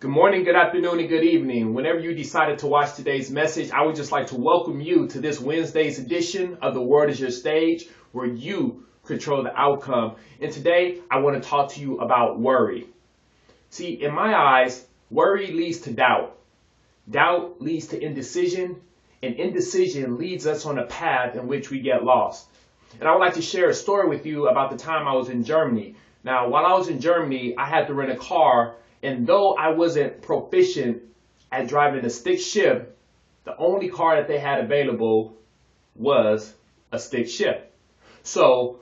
Good morning, good afternoon, and good evening. Whenever you decided to watch today's message, I would just like to welcome you to this Wednesday's edition of The Word is Your Stage, where you control the outcome. And today, I want to talk to you about worry. See, in my eyes, worry leads to doubt. Doubt leads to indecision, and indecision leads us on a path in which we get lost. And I would like to share a story with you about the time I was in Germany. Now, while I was in Germany, I had to rent a car. And though I wasn't proficient at driving a stick shift, the only car that they had available was a stick shift. So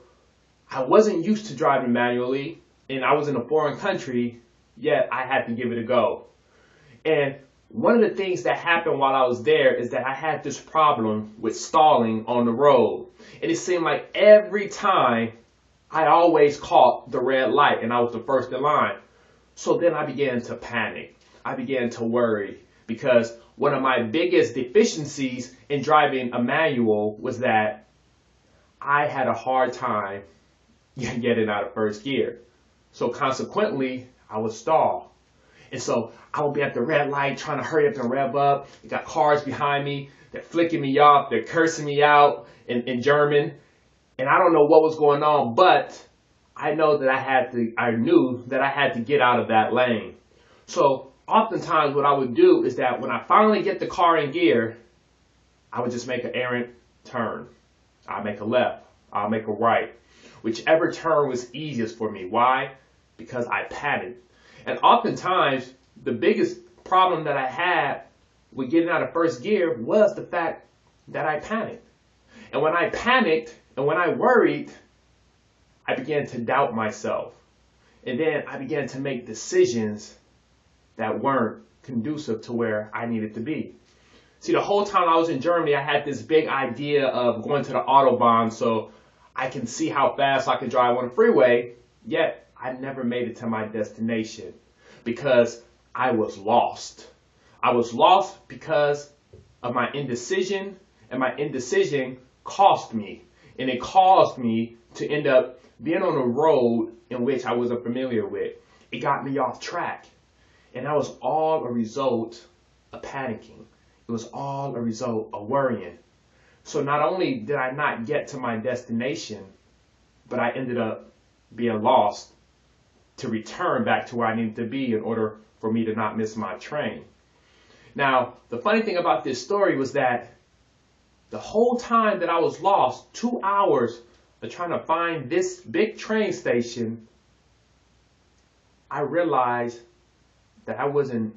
I wasn't used to driving manually, and I was in a foreign country, yet I had to give it a go. And one of the things that happened while I was there is that I had this problem with stalling on the road. And it seemed like every time I always caught the red light and I was the first in line. So then I began to panic. I began to worry because one of my biggest deficiencies in driving a manual was that I had a hard time getting out of first gear. So consequently, I would stall. And so I would be at the red light trying to hurry up and rev up. You got cars behind me. They're flicking me off. They're cursing me out in German. And I don't know what was going on, but I knew that I had to get out of that lane. So oftentimes what I would do is that when I finally get the car in gear, I would just make an errant turn. I'll make a left. I'll make a right. Whichever turn was easiest for me. Why? Because I panicked. And oftentimes the biggest problem that I had with getting out of first gear was the fact that I panicked. And when I panicked and when I worried, I began to doubt myself. And then I began to make decisions that weren't conducive to where I needed to be. See, the whole time I was in Germany, I had this big idea of going to the Autobahn so I can see how fast I could drive on the freeway, yet I never made it to my destination because I was lost. I was lost because of my indecision, and my indecision cost me. And it caused me to end up being on a road in which I wasn't familiar with. It got me off track. And that was all a result of panicking. It was all a result of worrying. So not only did I not get to my destination, but I ended up being lost to return back to where I needed to be in order for me to not miss my train. Now, the funny thing about this story was that the whole time that I was lost, 2 hours of trying to find this big train station, I realized that I wasn't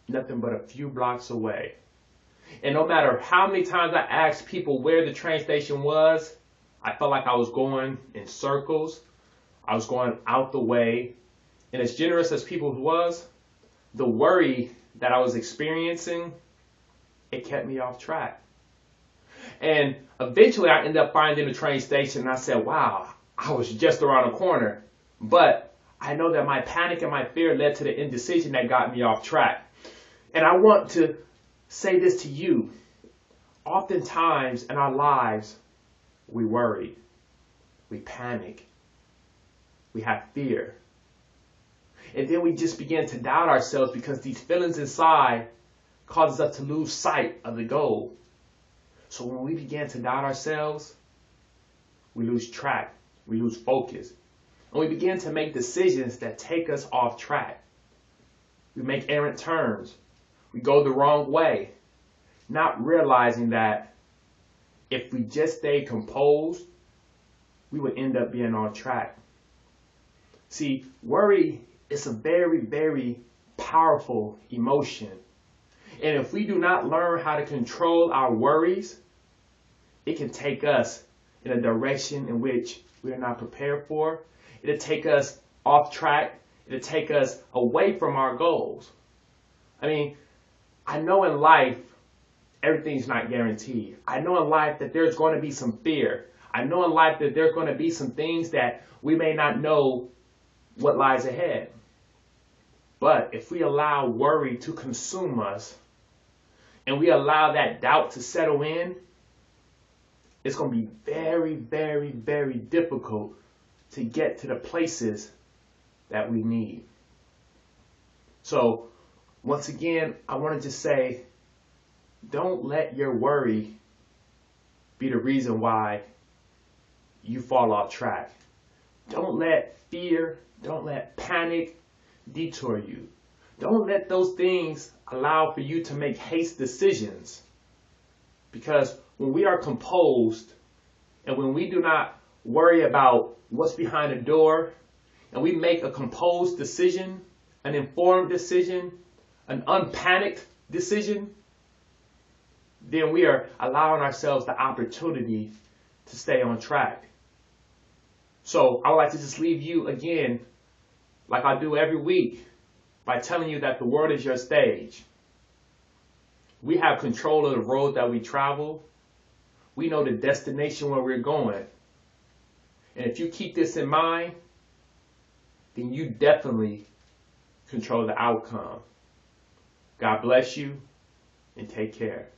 nothing but a few blocks away. And no matter how many times I asked people where the train station was, I felt like I was going in circles. I was going out the way. And as generous as people was, the worry that I was experiencing, it kept me off track. And eventually I ended up finding the train station and I said, wow, I was just around the corner. But I know that my panic and my fear led to the indecision that got me off track. And I want to say this to you. Oftentimes in our lives, we worry, we panic, we have fear. And then we just begin to doubt ourselves because these feelings inside causes us to lose sight of the goal. So when we begin to doubt ourselves, we lose track, we lose focus, and we begin to make decisions that take us off track. We make errant turns, we go the wrong way, not realizing that if we just stayed composed, we would end up being on track. See, worry is a very, very powerful emotion. And if we do not learn how to control our worries, it can take us in a direction in which we are not prepared for. It'll take us off track. It'll take us away from our goals. I mean, I know in life, everything's not guaranteed. I know in life that there's going to be some fear. I know in life that there's going to be some things that we may not know what lies ahead. But if we allow worry to consume us, and we allow that doubt to settle in, it's going to be very, very, very difficult to get to the places that we need. So once again, I want to just say, don't let your worry be the reason why you fall off track. Don't let fear, don't let panic detour you. Don't let those things allow for you to make hasty decisions. Because when we are composed and when we do not worry about what's behind the door and we make a composed decision, an informed decision, an unpanicked decision, then we are allowing ourselves the opportunity to stay on track. So I would like to just leave you again, like I do every week, by telling you that the world is your stage. We have control of the road that we travel. We know the destination where we're going. And if you keep this in mind, then you definitely control the outcome. God bless you and take care.